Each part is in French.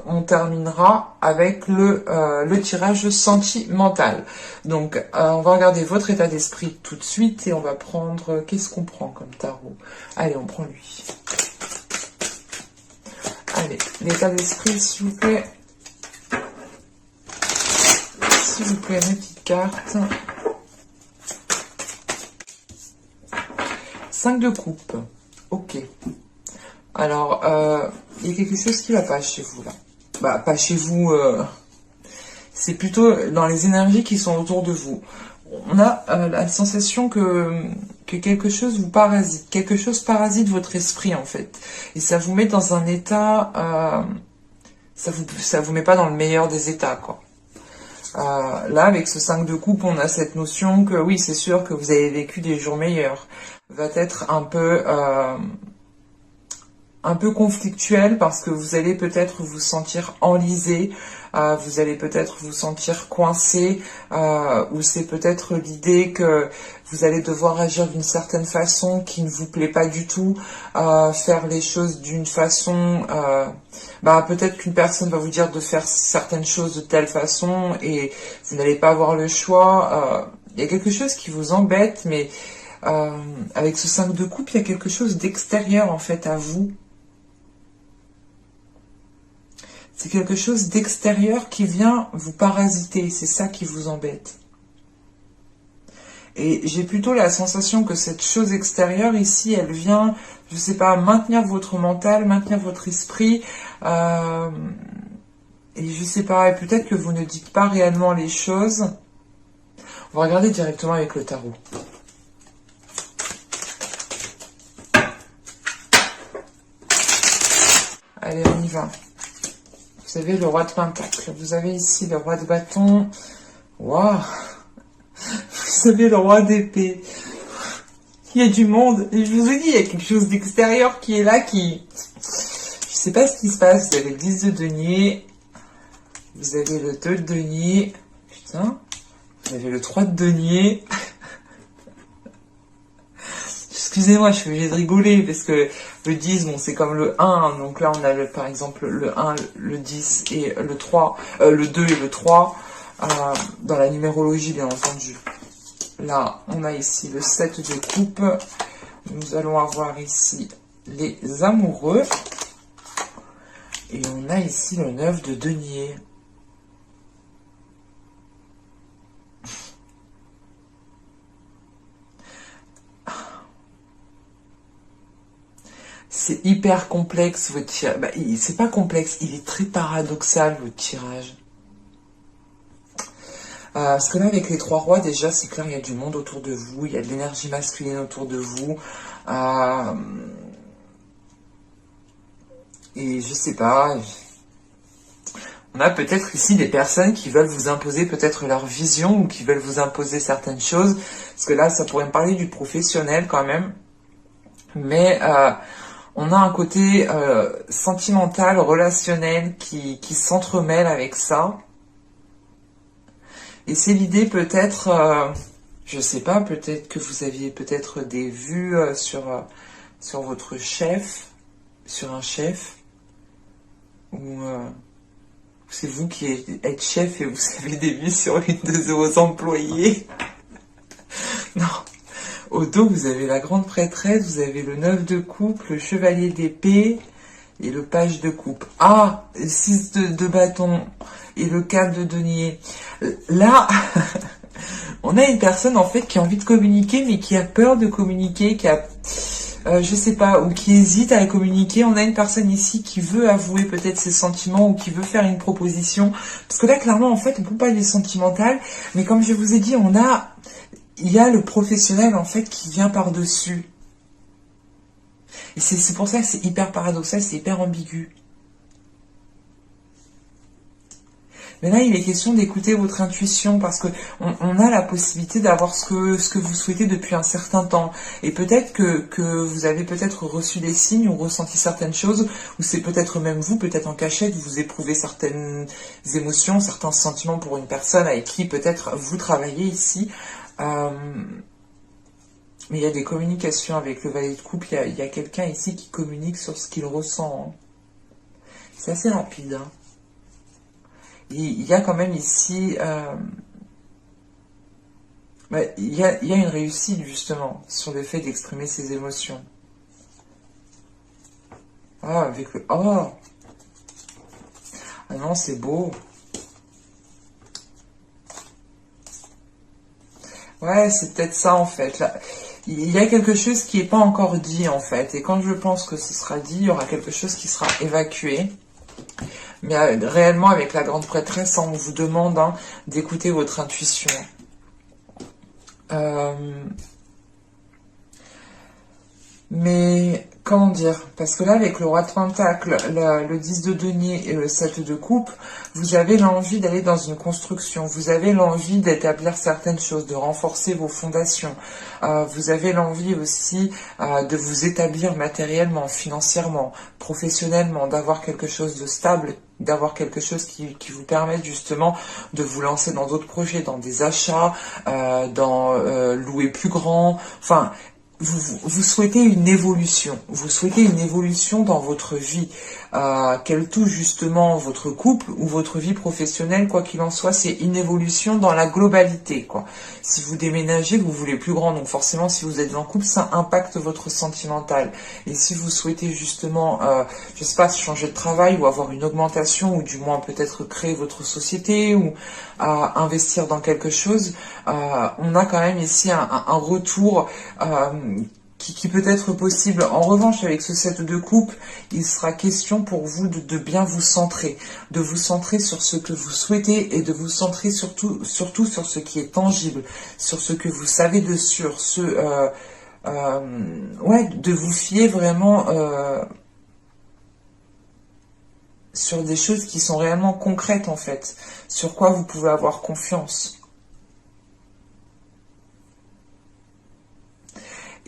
on terminera avec le tirage sentimental. Donc, on va regarder votre état d'esprit tout de suite et on va prendre... Qu'est-ce qu'on prend comme tarot? Allez, on prend lui. Allez, l'état d'esprit, s'il vous plaît. S'il vous plaît, mes petites cartes. 5 de coupe. Ok. Alors, il y a quelque chose qui va pas chez vous, là. Bah, pas chez vous. C'est plutôt dans les énergies qui sont autour de vous. On a la sensation que quelque chose vous parasite. Quelque chose parasite votre esprit, en fait. Et ça vous met dans un état... ça vous met pas dans le meilleur des états, quoi. Là, avec ce 5 de coupe, on a cette notion que, oui, c'est sûr que vous avez vécu des jours meilleurs. Va être un peu conflictuel parce que vous allez peut-être vous sentir enlisé, vous allez peut-être vous sentir coincé, ou c'est peut-être l'idée que vous allez devoir agir d'une certaine façon qui ne vous plaît pas du tout, faire les choses d'une façon... peut-être qu'une personne va vous dire de faire certaines choses de telle façon et vous n'allez pas avoir le choix. Il y a quelque chose qui vous embête, mais avec ce 5 de coupe, il y a quelque chose d'extérieur en fait à vous. C'est quelque chose d'extérieur qui vient vous parasiter, c'est ça qui vous embête. Et j'ai plutôt la sensation que cette chose extérieure ici, elle vient, je sais pas, maintenir votre mental, maintenir votre esprit, et je sais pas, peut-être que vous ne dites pas réellement les choses. On va regarder directement avec le tarot. Allez, on y va. Vous avez le roi de pentacle. Vous avez ici le roi de bâton. Waouh! Vous avez le roi d'épée. Il y a du monde. Et je vous ai dit, il y a quelque chose d'extérieur qui est là, qui... Je sais pas ce qui se passe. Vous avez le 10 de denier. Vous avez le 2 de denier. Putain. Vous avez le 3 de denier. Excusez-moi, je suis obligée de rigoler parce que le 10, bon, c'est comme le 1. Donc là, on a par exemple le 1, le 10 et le 3, le 2 et le 3 dans la numérologie, bien entendu. Là, on a ici le 7 de coupe. Nous allons avoir ici les amoureux. Et on a ici le 9 de denier. C'est hyper complexe votre tirage. C'est pas complexe, il est très paradoxal votre tirage. Parce que là, avec les 3 rois, déjà, c'est clair, il y a du monde autour de vous, il y a de l'énergie masculine autour de vous. Et je sais pas, on a peut-être ici des personnes qui veulent vous imposer peut-être leur vision ou qui veulent vous imposer certaines choses. Parce que là, ça pourrait me parler du professionnel quand même. Mais on a un côté sentimental, relationnel qui s'entremêle avec ça. Et c'est l'idée peut-être, je sais pas, peut-être que vous aviez peut-être des vues sur votre chef, sur un chef, ou c'est vous qui êtes chef et vous avez des vues sur une de vos employés. Non. Au dos, vous avez la grande prêtresse, vous avez le 9 de coupe, le chevalier d'épée et le page de coupe. Ah, le 6 de bâton et le 4 de denier. Là, on a une personne en fait qui a envie de communiquer mais qui a peur de communiquer, qui a, je sais pas, ou qui hésite à communiquer. On a une personne ici qui veut avouer peut-être ses sentiments ou qui veut faire une proposition. Parce que là, clairement, en fait, on peut pas aller sentimental, mais comme je vous ai dit, il y a le professionnel en fait qui vient par-dessus. Et c'est pour ça que c'est hyper paradoxal, c'est hyper ambigu. Mais là, il est question d'écouter votre intuition parce que on a la possibilité d'avoir ce que vous souhaitez depuis un certain temps. Et peut-être que vous avez peut-être reçu des signes ou ressenti certaines choses, ou c'est peut-être même vous, peut-être en cachette, vous éprouvez certaines émotions, certains sentiments pour une personne avec qui peut-être vous travaillez ici. Mais il y a des communications avec le valet de coupe, il y a quelqu'un ici qui communique sur ce qu'il ressent. Hein. C'est assez rapide, hein. Il y a quand même ici... il y a une réussite, justement, sur le fait d'exprimer ses émotions. Ah, avec le... Oh! Ah non, c'est beau. Ouais, c'est peut-être ça, en fait. Là, il y a quelque chose qui n'est pas encore dit, en fait. Et quand je pense que ce sera dit, il y aura quelque chose qui sera évacué. Mais réellement, avec la grande prêtresse, on vous demande, hein, d'écouter votre intuition. Mais, comment dire? Parce que là, avec le roi de Pentacle, le 10 de denier et le 7 de coupe, vous avez l'envie d'aller dans une construction. Vous avez l'envie d'établir certaines choses, de renforcer vos fondations. Vous avez l'envie aussi de vous établir matériellement, financièrement, professionnellement, d'avoir quelque chose de stable, d'avoir quelque chose qui vous permette justement de vous lancer dans d'autres projets, dans des achats, dans louer plus grand, enfin... Vous souhaitez une évolution. Vous souhaitez une évolution dans votre vie, qu'elle touche justement votre couple ou votre vie professionnelle, quoi qu'il en soit, c'est une évolution dans la globalité, quoi. Si vous déménagez, vous voulez plus grand, donc forcément, si vous êtes en couple, ça impacte votre sentimental. Et si vous souhaitez justement, je sais pas, changer de travail ou avoir une augmentation, ou du moins peut-être créer votre société ou investir dans quelque chose, on a quand même ici un retour qui peut être possible. En revanche, avec ce 7 de coupe, il sera question pour vous de bien vous centrer, de vous centrer sur ce que vous souhaitez et de vous centrer surtout sur ce qui est tangible, sur ce que vous savez de sûr, ouais, de vous fier vraiment sur des choses qui sont réellement concrètes en fait, sur quoi vous pouvez avoir confiance.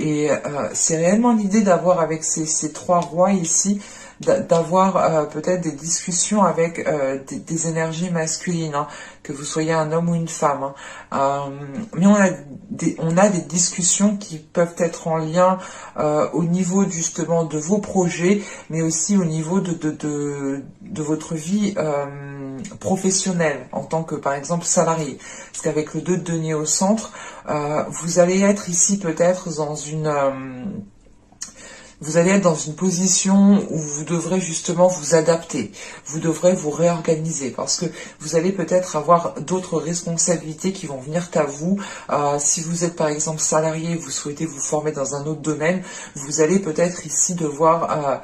Et c'est réellement l'idée d'avoir avec ces trois rois ici, d'avoir peut-être des discussions avec des énergies masculines, hein, que vous soyez un homme ou une femme. Hein. Mais on a des discussions qui peuvent être en lien au niveau justement de vos projets, mais aussi au niveau de votre vie professionnelle en tant que par exemple salarié. Parce qu'avec le 2 de denier au centre, vous allez être ici peut-être dans vous allez être dans une position où vous devrez justement vous adapter, vous devrez vous réorganiser parce que vous allez peut-être avoir d'autres responsabilités qui vont venir à vous. Si vous êtes par exemple salarié, vous souhaitez vous former dans un autre domaine, vous allez peut-être ici devoir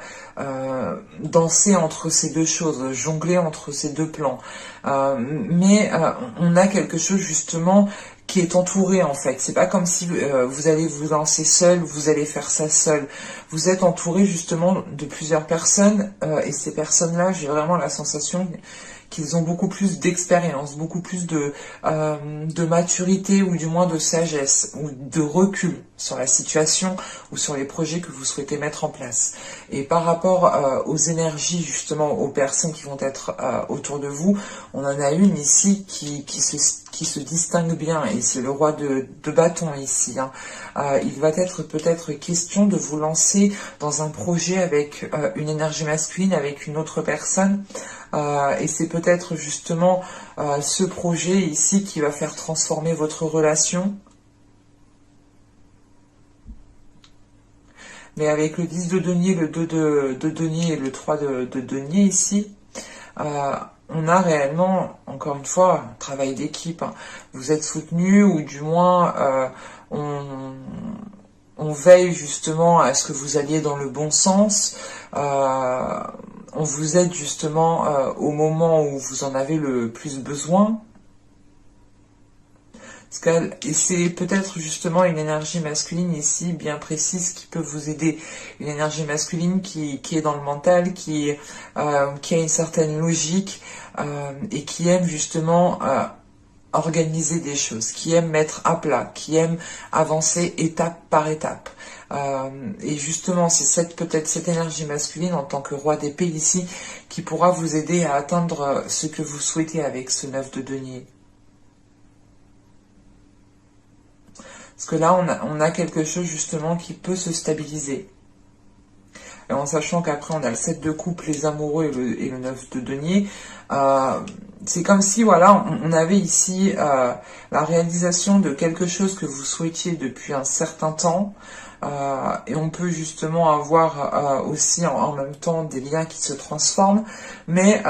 danser entre ces deux choses, jongler entre ces deux plans. Mais on a quelque chose justement qui est entouré en fait. C'est pas comme si vous allez vous lancer seul, vous allez faire ça seul. Vous êtes entouré justement de plusieurs personnes et ces personnes-là, j'ai vraiment la sensation qu'ils ont beaucoup plus d'expérience, beaucoup plus de maturité ou du moins de sagesse ou de recul sur la situation ou sur les projets que vous souhaitez mettre en place. Et par rapport aux énergies, justement, aux personnes qui vont être autour de vous, on en a une ici qui se distingue bien, et c'est le roi de bâton ici. Hein. Il va être peut-être question de vous lancer dans un projet avec une énergie masculine, avec une autre personne, et c'est peut-être justement ce projet ici qui va faire transformer votre relation. Mais avec le 10 de denier, le 2 de denier et le 3 de denier ici, on a réellement, encore une fois, un travail d'équipe. Hein. Vous êtes soutenu ou du moins on veille justement à ce que vous alliez dans le bon sens. On vous aide justement au moment où vous en avez le plus besoin. Et c'est peut-être justement une énergie masculine ici bien précise qui peut vous aider. Une énergie masculine qui est dans le mental, qui a une certaine logique et qui aime justement organiser des choses, qui aime mettre à plat, qui aime avancer étape par étape. Et justement, c'est peut-être cette énergie masculine en tant que roi d'épée ici qui pourra vous aider à atteindre ce que vous souhaitez avec ce 9 de denier. Parce que là, on a quelque chose justement qui peut se stabiliser. et en sachant qu'après on a le 7 de coupe, les amoureux et le 9 de denier, c'est comme si voilà, on avait ici la réalisation de quelque chose que vous souhaitiez depuis un certain temps, et on peut justement avoir aussi en même temps des liens qui se transforment, mais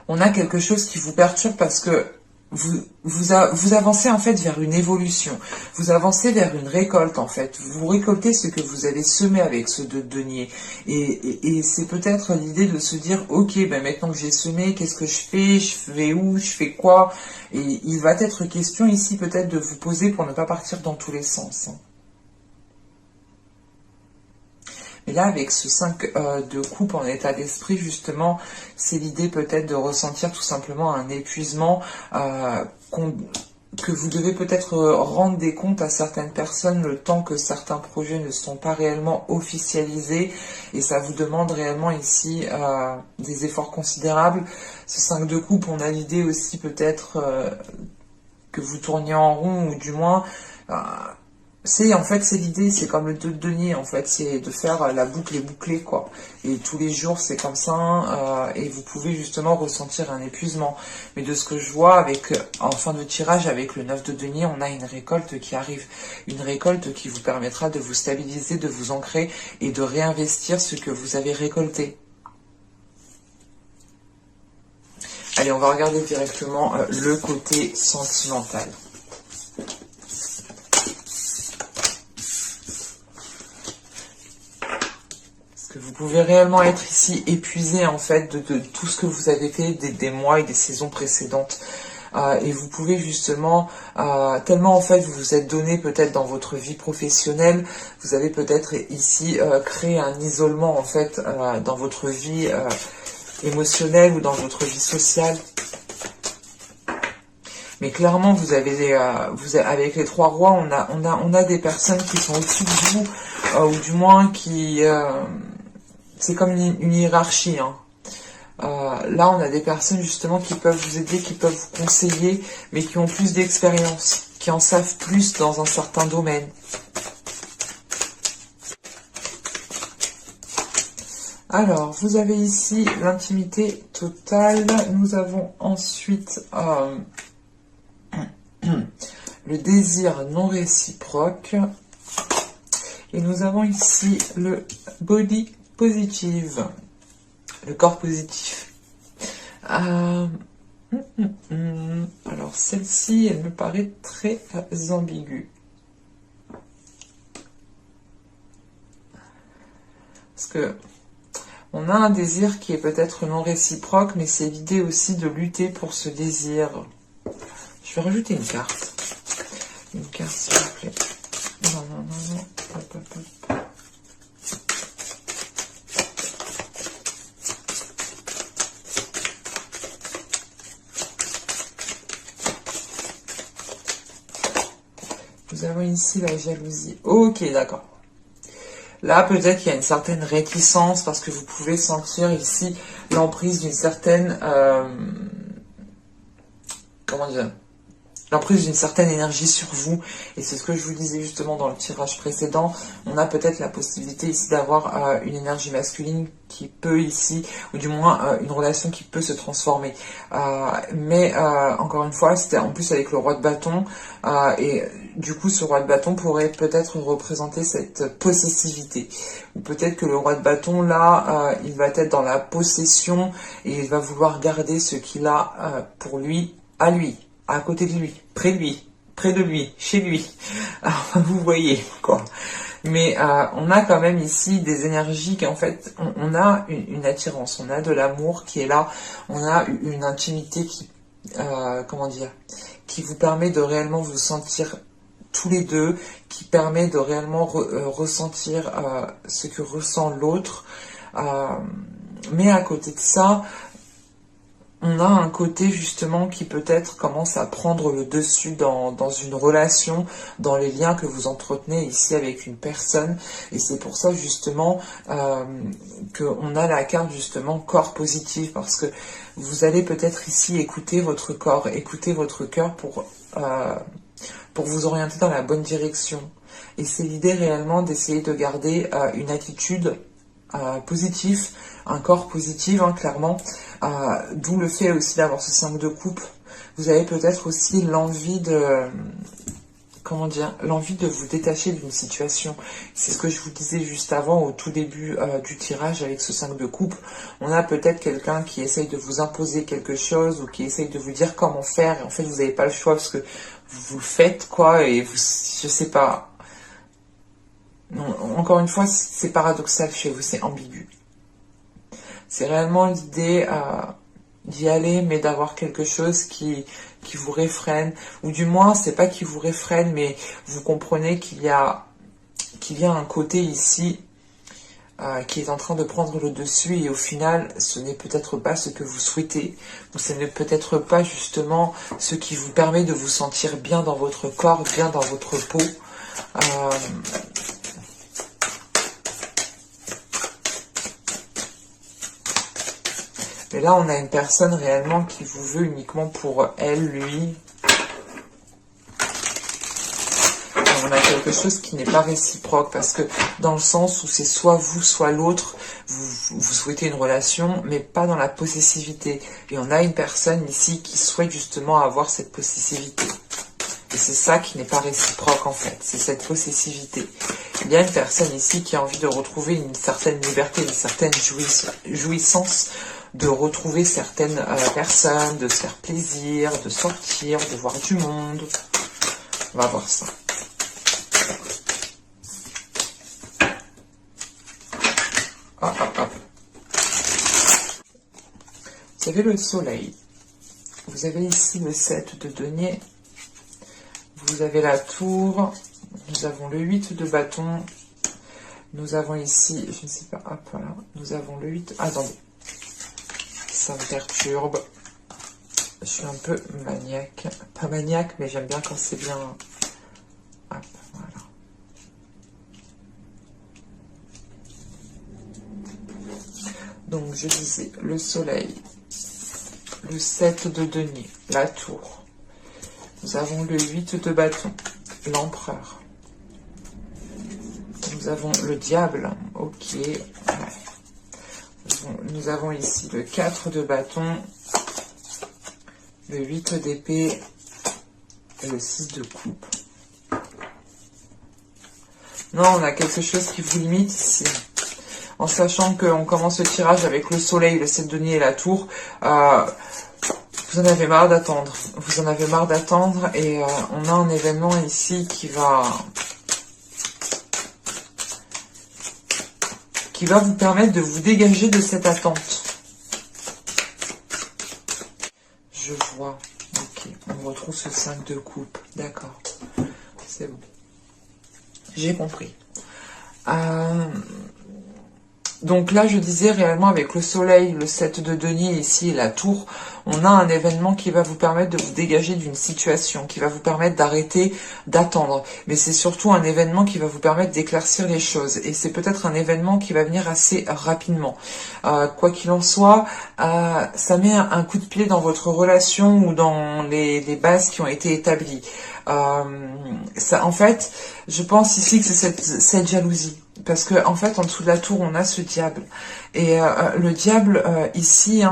on a quelque chose qui vous perturbe parce que vous avancez en fait vers une évolution, vous avancez vers une récolte en fait, vous récoltez ce que vous avez semé avec ce 2 de denier, et c'est peut-être l'idée de se dire ok, ben maintenant que j'ai semé, qu'est-ce que je vais où, je fais quoi, et il va être question ici peut-être de vous poser pour ne pas partir dans tous les sens. Et là, avec ce 5 de coupe en état d'esprit, justement, c'est l'idée peut-être de ressentir tout simplement un épuisement que vous devez peut-être rendre des comptes à certaines personnes le temps que certains projets ne sont pas réellement officialisés. Et ça vous demande réellement ici des efforts considérables. Ce 5 de coupe, on a l'idée aussi peut-être que vous tourniez en rond, ou du moins... en fait c'est l'idée, c'est comme le 2 de denier en fait, c'est de faire la boucle est bouclée quoi. Et tous les jours c'est comme ça, et vous pouvez justement ressentir un épuisement. Mais de ce que je vois avec en fin de tirage avec le 9 de denier, on a une récolte qui arrive, une récolte qui vous permettra de vous stabiliser, de vous ancrer et de réinvestir ce que vous avez récolté. Allez, on va regarder directement le côté sentimental. Vous pouvez réellement être ici épuisé en fait de tout ce que vous avez fait des mois et des saisons précédentes. Et vous pouvez justement, tellement en fait vous vous êtes donné peut-être dans votre vie professionnelle, vous avez peut-être ici créé un isolement en fait dans votre vie émotionnelle ou dans votre vie sociale. Mais clairement, vous avez, avec les 3 rois, on a des personnes qui sont au-dessus de vous, ou du moins qui... c'est comme une hiérarchie. Hein. Là, on a des personnes justement qui peuvent vous aider, qui peuvent vous conseiller, mais qui ont plus d'expérience, qui en savent plus dans un certain domaine. Alors, vous avez ici l'intimité totale. Nous avons ensuite le désir non réciproque. Et nous avons ici le body positive, le corps positif. Alors celle-ci, elle me paraît très ambiguë. Parce que on a un désir qui est peut-être non réciproque, mais c'est l'idée aussi de lutter pour ce désir. Je vais rajouter une carte. Une carte, s'il vous plaît. Non. Hop. Nous avons ici la jalousie. Ok, d'accord. Là, peut-être qu'il y a une certaine réticence parce que vous pouvez sentir ici l'emprise d'une certaine... comment dire, l'emprise d'une certaine énergie sur vous, et c'est ce que je vous disais justement dans le tirage précédent. On a peut-être la possibilité ici d'avoir une énergie masculine qui peut ici, ou du moins une relation qui peut se transformer. Mais encore une fois, c'était en plus avec le roi de bâton, et du coup ce roi de bâton pourrait peut-être représenter cette possessivité. Ou peut-être que le roi de bâton, là, il va être dans la possession, et il va vouloir garder ce qu'il a pour lui, à lui. À côté de lui, près de lui, chez lui. Alors, vous voyez, quoi. Mais on a quand même ici des énergies qui, en fait, on a une attirance, on a de l'amour qui est là, on a une intimité qui, comment dire, qui vous permet de réellement vous sentir tous les deux, qui permet de réellement ressentir ce que ressent l'autre. Mais à côté de ça, on a un côté justement qui peut-être commence à prendre le dessus dans une relation, dans les liens que vous entretenez ici avec une personne. Et c'est pour ça justement qu'on a la carte justement corps positif, parce que vous allez peut-être ici écouter votre corps, écouter votre cœur pour vous orienter dans la bonne direction. Et c'est l'idée réellement d'essayer de garder une attitude positive, un corps positif, hein, clairement. D'où le fait aussi d'avoir ce 5 de coupe. Vous avez peut-être aussi l'envie de... Comment dire, l'envie de vous détacher d'une situation. C'est ce que je vous disais juste avant, au tout début du tirage avec ce 5 de coupe. On a peut-être quelqu'un qui essaye de vous imposer quelque chose ou qui essaye de vous dire comment faire. Et en fait, vous n'avez pas le choix parce que vous le faites, quoi. Et vous, je sais pas. Non, encore une fois, c'est paradoxal chez vous, c'est ambigu. C'est réellement l'idée d'y aller, mais d'avoir quelque chose qui vous réfrène, ou du moins, c'est pas qui vous réfrène, mais vous comprenez qu'il y a un côté ici qui est en train de prendre le dessus, et au final, ce n'est peut-être pas ce que vous souhaitez, ou ce n'est peut-être pas justement ce qui vous permet de vous sentir bien dans votre corps, bien dans votre peau. Mais là, on a une personne réellement qui vous veut uniquement pour elle, lui. On a quelque chose qui n'est pas réciproque, parce que dans le sens où c'est soit vous, soit l'autre, vous souhaitez une relation, mais pas dans la possessivité. Et on a une personne ici qui souhaite justement avoir cette possessivité. Et c'est ça qui n'est pas réciproque en fait, c'est cette possessivité. Il y a une personne ici qui a envie de retrouver une certaine liberté, une certaine jouissance, de retrouver certaines personnes, de se faire plaisir, de sortir, de voir du monde. On va voir ça. Hop, hop, hop. Vous avez le soleil. Vous avez ici le 7 de denier. Vous avez la tour. Nous avons le 8 de bâton. Nous avons ici, je ne sais pas, hop, voilà. Nous avons le 8. Attendez. Ça me perturbe. Je suis un peu maniaque. Pas maniaque, mais j'aime bien quand c'est bien. Hop, voilà. Donc, je disais le soleil, le 7 de denier, la tour. Nous avons le 8 de bâton, l'empereur. Nous avons le diable, ok. Ouais. Nous avons ici le 4 de bâton, le 8 d'épée et le 6 de coupe. Non, on a quelque chose qui vous limite ici. En sachant qu'on commence le tirage avec le soleil, le 7 de denier et la tour, vous en avez marre d'attendre. Vous en avez marre d'attendre et on a un événement ici qui va vous permettre de vous dégager de cette attente. Je vois. Ok, on retrouve ce 5 de coupe. D'accord. C'est bon. J'ai compris. Donc là, je disais réellement avec le soleil, le 7 de denier ici et la tour, on a un événement qui va vous permettre de vous dégager d'une situation, qui va vous permettre d'arrêter d'attendre. Mais c'est surtout un événement qui va vous permettre d'éclaircir les choses. Et c'est peut-être un événement qui va venir assez rapidement. Quoi qu'il en soit, ça met un coup de pied dans votre relation ou dans les bases qui ont été établies. Ça, en fait, je pense ici que c'est cette jalousie. Parce que en fait, en dessous de la tour, on a ce diable. Et le diable, ici,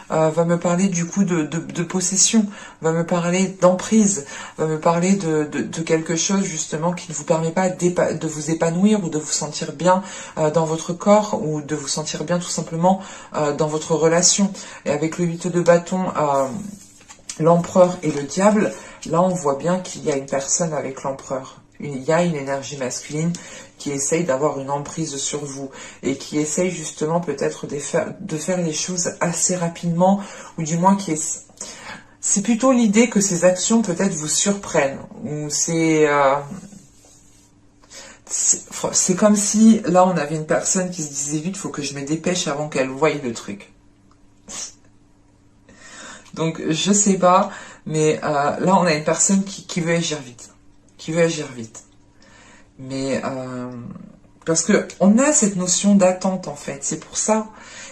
va me parler du coup de possession, va me parler d'emprise, va me parler de quelque chose justement qui ne vous permet pas de vous épanouir ou de vous sentir bien dans votre corps ou de vous sentir bien tout simplement dans votre relation. Et avec le 8 de bâton, l'empereur et le diable, là on voit bien qu'il y a une personne avec l'empereur. Il y a une énergie masculine qui essaye d'avoir une emprise sur vous et qui essaye justement peut-être de faire les choses assez rapidement, ou du moins c'est plutôt l'idée que ces actions peut-être vous surprennent, ou c'est comme si là on avait une personne qui se disait vite, faut que je me dépêche avant qu'elle voie le truc. Donc je sais pas, mais là on a une personne qui veut agir vite. Mais parce que on a cette notion d'attente en fait, c'est pour ça.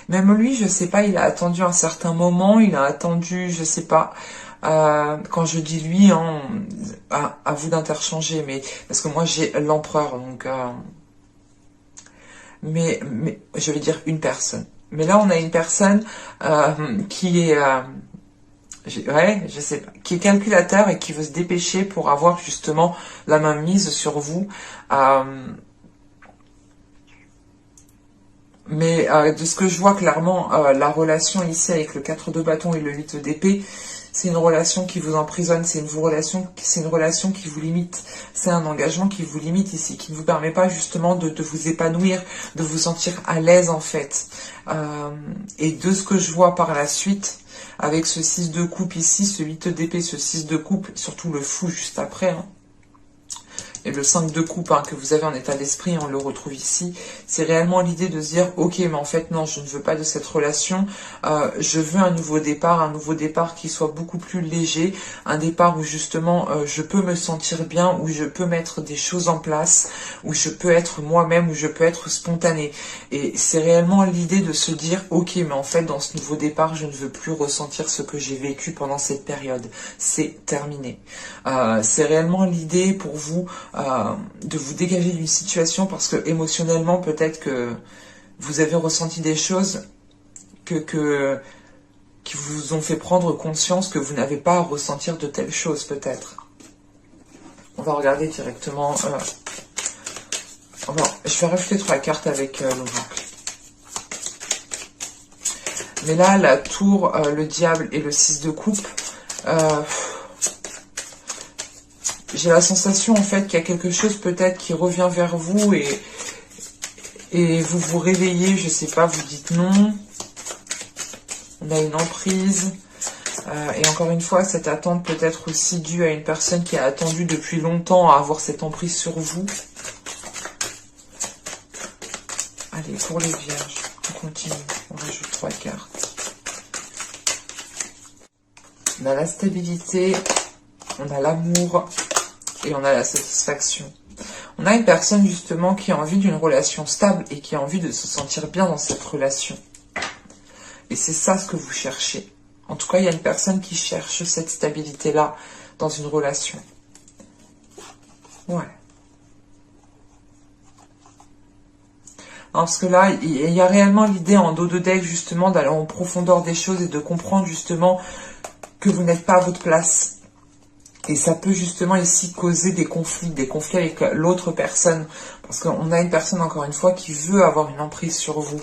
Même lui, je sais pas, il a attendu un certain moment, il a attendu, je sais pas. Quand je dis lui, hein, à vous d'interchanger, mais parce que moi j'ai l'empereur, donc mais je vais dire une personne. Mais là on a une personne qui est ouais, je sais pas, qui est calculateur et qui veut se dépêcher pour avoir justement la main mise sur vous. Mais de ce que je vois clairement, la relation ici avec le 4 de bâton et le 8 d'épée, c'est une relation qui vous emprisonne, c'est une relation qui vous limite, c'est un engagement qui vous limite ici, qui ne vous permet pas justement de vous épanouir, de vous sentir à l'aise en fait. Et de ce que je vois par la suite, avec ce 6 de coupe ici, ce 8 d'épée, ce 6 de coupe, surtout le fou juste après, hein, et le 5 de coupe que vous avez en état d'esprit, on le retrouve ici, c'est réellement l'idée de se dire, ok, mais en fait non, je ne veux pas de cette relation, je veux un nouveau départ qui soit beaucoup plus léger, un départ où justement je peux me sentir bien, où je peux mettre des choses en place, où je peux être moi-même, où je peux être spontanée. Et c'est réellement l'idée de se dire, ok, mais en fait dans ce nouveau départ, je ne veux plus ressentir ce que j'ai vécu pendant cette période, c'est terminé. C'est réellement l'idée pour vous de vous dégager d'une situation parce que émotionnellement peut-être que vous avez ressenti des choses qui vous ont fait prendre conscience que vous n'avez pas à ressentir de telles choses peut-être. On va regarder directement. Je vais rajouter 3 cartes avec l'oracle. Mais là, la tour, le diable et le 6 de coupe, j'ai la sensation en fait qu'il y a quelque chose peut-être qui revient vers vous et vous vous réveillez, je sais pas, vous dites non. On a une emprise. Et encore une fois, cette attente peut être aussi due à une personne qui a attendu depuis longtemps à avoir cette emprise sur vous. Allez, pour les vierges, on continue. On rajoute 3 cartes. On a la stabilité, on a l'amour et on a la satisfaction. On a une personne justement qui a envie d'une relation stable et qui a envie de se sentir bien dans cette relation. Et c'est ça ce que vous cherchez. En tout cas, il y a une personne qui cherche cette stabilité-là dans une relation. Ouais. Parce que là, il y a réellement l'idée en dos de deck justement d'aller en profondeur des choses et de comprendre justement que vous n'êtes pas à votre place. Et ça peut justement ici causer des conflits avec l'autre personne. Parce qu'on a une personne, encore une fois, qui veut avoir une emprise sur vous.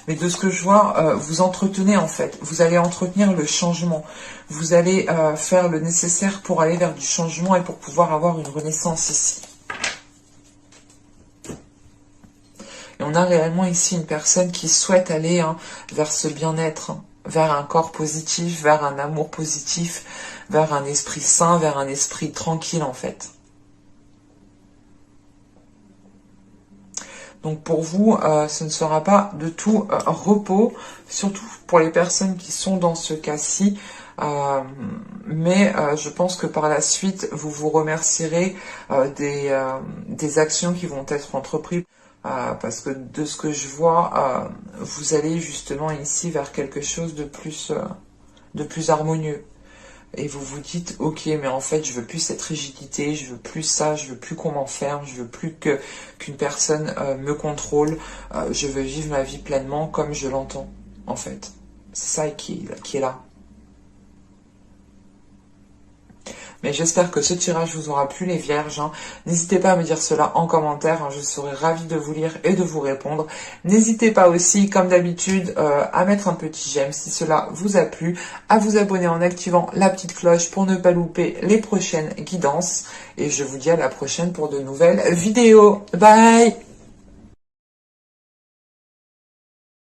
Mais de ce que je vois, vous entretenez en fait. Vous allez entretenir le changement. Vous allez faire le nécessaire pour aller vers du changement et pour pouvoir avoir une renaissance ici. Et on a réellement ici une personne qui souhaite aller vers ce bien-être, vers un corps positif, vers un amour positif, vers un esprit sain, vers un esprit tranquille en fait. Donc pour vous, ce ne sera pas de tout repos, surtout pour les personnes qui sont dans ce cas-ci. Mais je pense que par la suite, vous vous remercierez des actions qui vont être entreprises. Parce que de ce que je vois, vous allez justement ici vers quelque chose de plus harmonieux. Et vous vous dites, ok, mais en fait, je veux plus cette rigidité, je veux plus ça, je veux plus qu'on m'enferme, je veux plus qu'une personne me contrôle, je veux vivre ma vie pleinement comme je l'entends, en fait. C'est ça qui est là. Mais j'espère que ce tirage vous aura plu les vierges. N'hésitez pas à me dire cela en commentaire. Je serai ravie de vous lire et de vous répondre. N'hésitez pas aussi, comme d'habitude, à mettre un petit j'aime si cela vous a plu. À vous abonner en activant la petite cloche pour ne pas louper les prochaines guidances. Et je vous dis à la prochaine pour de nouvelles vidéos. Bye!